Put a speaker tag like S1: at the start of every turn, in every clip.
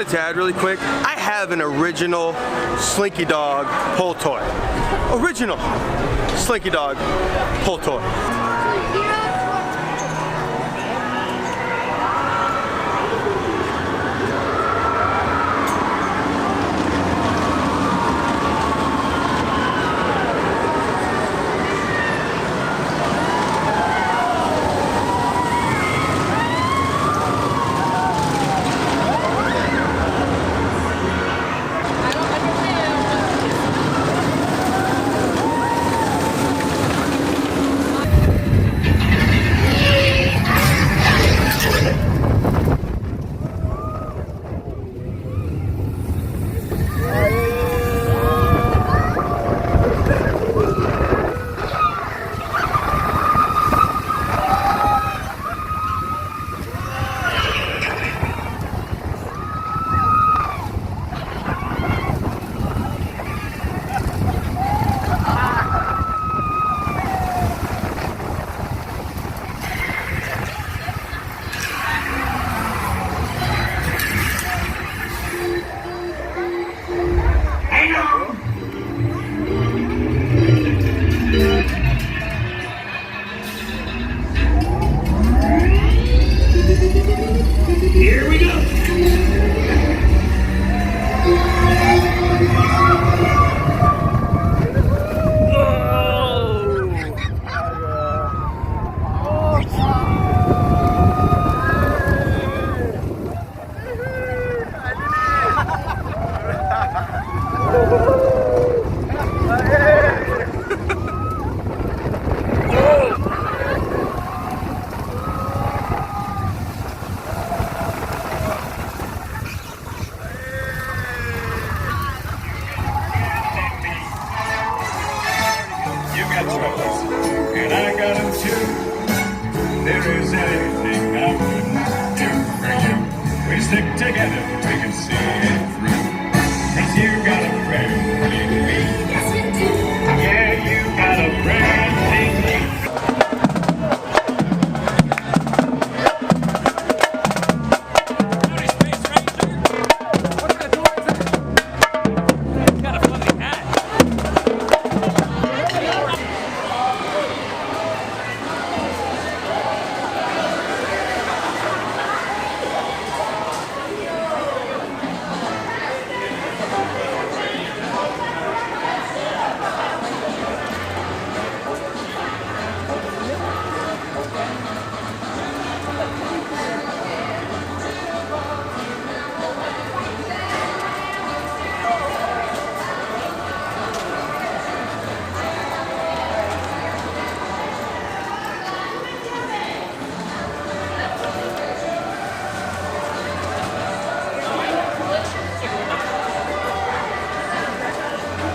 S1: wanted to add really quick, I have an original Slinky Dog pull toy. Original Slinky Dog pull toy.
S2: Here we go. And I got them too. There is anything I wouldn't do for you. We stick together, we can see it through. 'Cause you got a friend in me. Yes, you do. Yeah, you got a friend in me.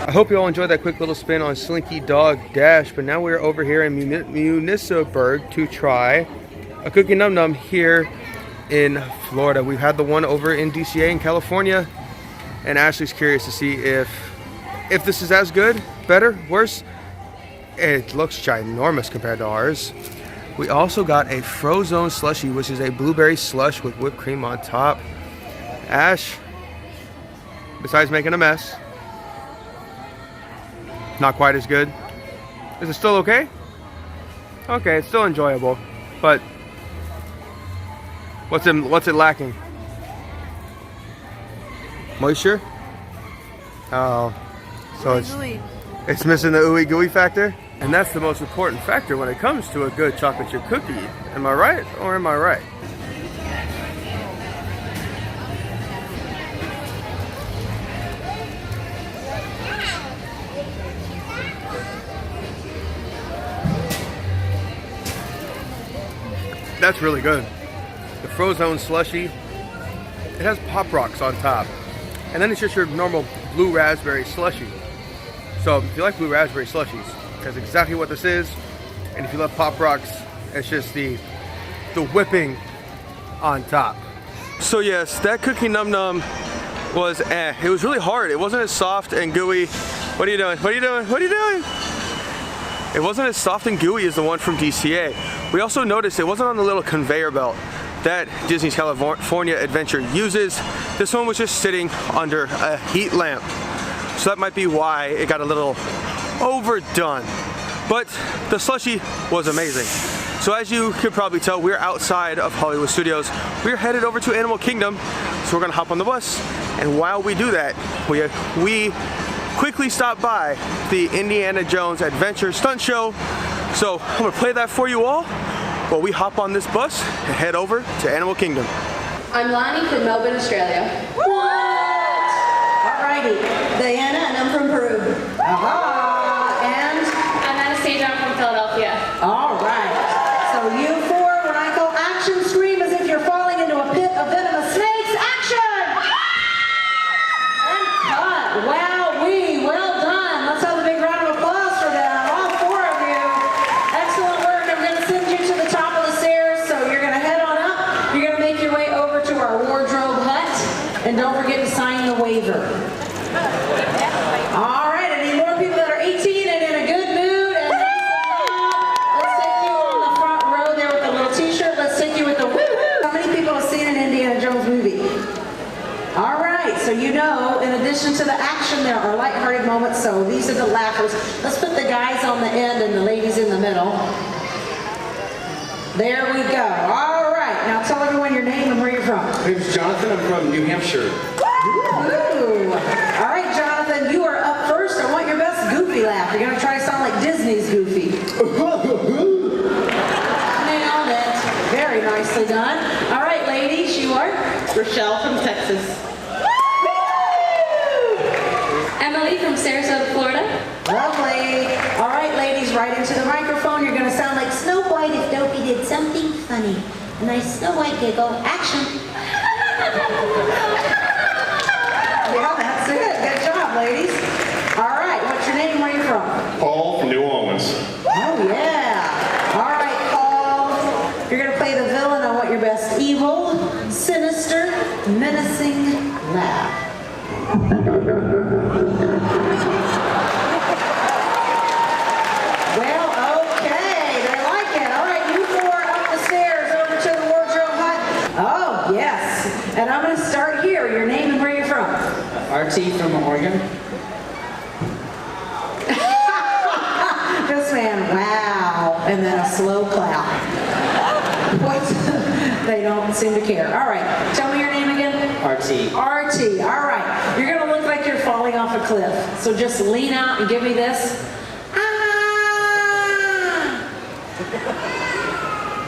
S1: I hope you all enjoyed that quick little spin on Slinky Dog Dash, but now we're over here in Municiberg to try a Cookie Num Num here in Florida. We've had the one over in DCA in California, and Ashley's curious to see if this is as good, better, worse. It looks ginormous compared to ours. We also got a Frozone Slushy, which is a blueberry slush with whipped cream on top. Ash, besides making a mess, not quite as good. Is it still okay? Okay, it's still enjoyable, but what's it lacking? Moisture? Oh, so it's missing the ooey gooey factor, and that's the most important factor when it comes to a good chocolate chip cookie. Am I right or am I right? That's really good. The Frozone Slushy, it has Pop Rocks on top. And then it's just your normal blue raspberry slushy. So if you like blue raspberry slushies, that's exactly what this is. And if you love Pop Rocks, it's just the whipping on top. So yes, that Cookie Num Num was It was really hard. It wasn't as soft and gooey. What are you doing? What are you doing? What are you doing? It wasn't as soft and gooey as the one from DCA. We also noticed it wasn't on the little conveyor belt that Disney's California Adventure uses. This one was just sitting under a heat lamp. So that might be why it got a little overdone. But the slushy was amazing. So as you could probably tell, we're outside of Hollywood Studios. We're headed over to Animal Kingdom. So we're gonna hop on the bus. And while we do that, we quickly stop by the Indiana Jones Adventure Stunt Show. So I'm gonna play that for you all while we hop on this bus and head over to Animal Kingdom.
S3: I'm Lonnie from Melbourne, Australia. What?
S4: Alrighty, Diana, and I'm from Peru. And?
S3: I'm Anastasia, I'm from Philadelphia.
S4: Alright, so you four, when I go action, scream as if you're falling into a pit of venomous snakes. Action! And cut. Wowee, well done. Let's have a big round of applause for them, all four of you. Excellent work. I'm going to send you to the top of the stairs, so you're going to head on up. You're going to make your way over to our wardrobe hut, and don't forget to sign the waiver. All right, I need more people that are 18 and in a good mood. And let's take you on the front row there with a little t-shirt. Let's take you with the woo-hoo. How many people have seen an Indiana Jones movie? All right, so you know, in addition to the action, there are lighthearted moments. So these are the laughers. Let's put the guys on the end and the ladies in the middle. There we go. All right, now tell everyone your name and where you're from.
S5: My name's Jonathan. I'm from New Hampshire.
S4: Ooh. All right, Jonathan, you are up first. I want your best Goofy laugh. You're going to try to sound like Disney's Goofy. Nailed it. Very nicely done. All right, ladies, you are?
S6: Rochelle from Texas.
S3: Emily from Sarasota, Florida.
S4: Lovely. All right, ladies, right into the microphone. You're going to sound like Snow White if Dopey did something funny. A nice Snow White giggle. Action. Yeah, that's it. Good job, ladies. All right, what's your name? Where are you from?
S5: Paul from New Orleans.
S4: Oh, yeah. All right, Paul. You're going to play the villain. I want your best evil, sinister, menacing laugh. Well, okay. They like it. All right, you four up the stairs over to the wardrobe hut. Oh, yes. And I'm going to start here. Your name and where you're from.
S6: RT from Oregon.
S4: This man, wow. And then a slow clap. What? They don't seem to care. All right. Tell me your name again.
S6: RT.
S4: RT. All right. You're going to look like you're falling off a cliff. So just lean out and give me this. Ah!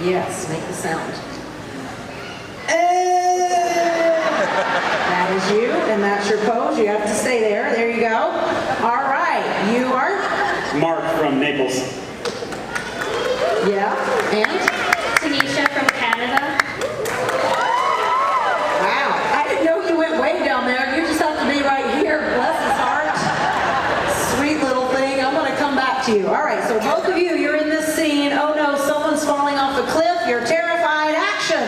S4: Yes, make the sound. That is you, and that's your pose. You have to stay there. There you go. All right. You are?
S5: Mark from Naples.
S4: Yeah. And?
S3: Tanisha from Canada.
S4: Wow. I didn't know you went way down there. You just have to be right here. Bless his heart. Sweet little thing. I'm going to come back to you. All right. So both of you, you're in this scene. Oh no, someone's falling off a cliff. You're terrified. Action.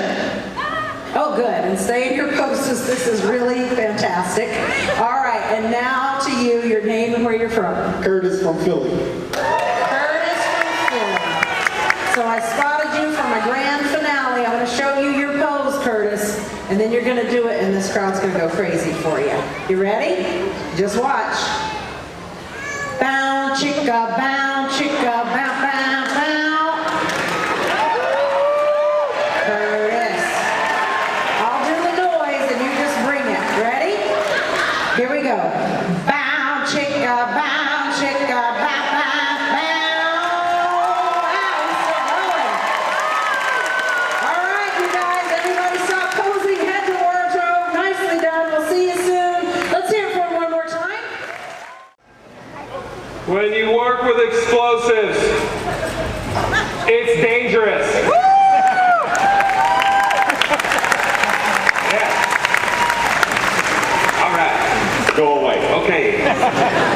S4: Oh, good. And stay in your poses. This is really fantastic. All right. And now to you, your name and where you're from.
S5: Curtis from Philly.
S4: Curtis from Philly. So I spotted you for my grand finale. I'm going to show you your pose, Curtis. And then you're going to do it, and this crowd's going to go crazy for you. You ready? Just watch. Bow, chicka, bow, bow, bow, bow. Curtis. I'll do the noise, and you just bring it. Ready? Here we go. Bow, chicka, bow, bow, bow, bow. Wow, he's still going. All right, you guys, everybody stop posing. Head to wardrobe. Nicely done. We'll see you soon. Let's hear it for him one more time.
S7: When you work with explosives, it's dangerous. Yeah. All right.
S5: Go away.
S7: Okay.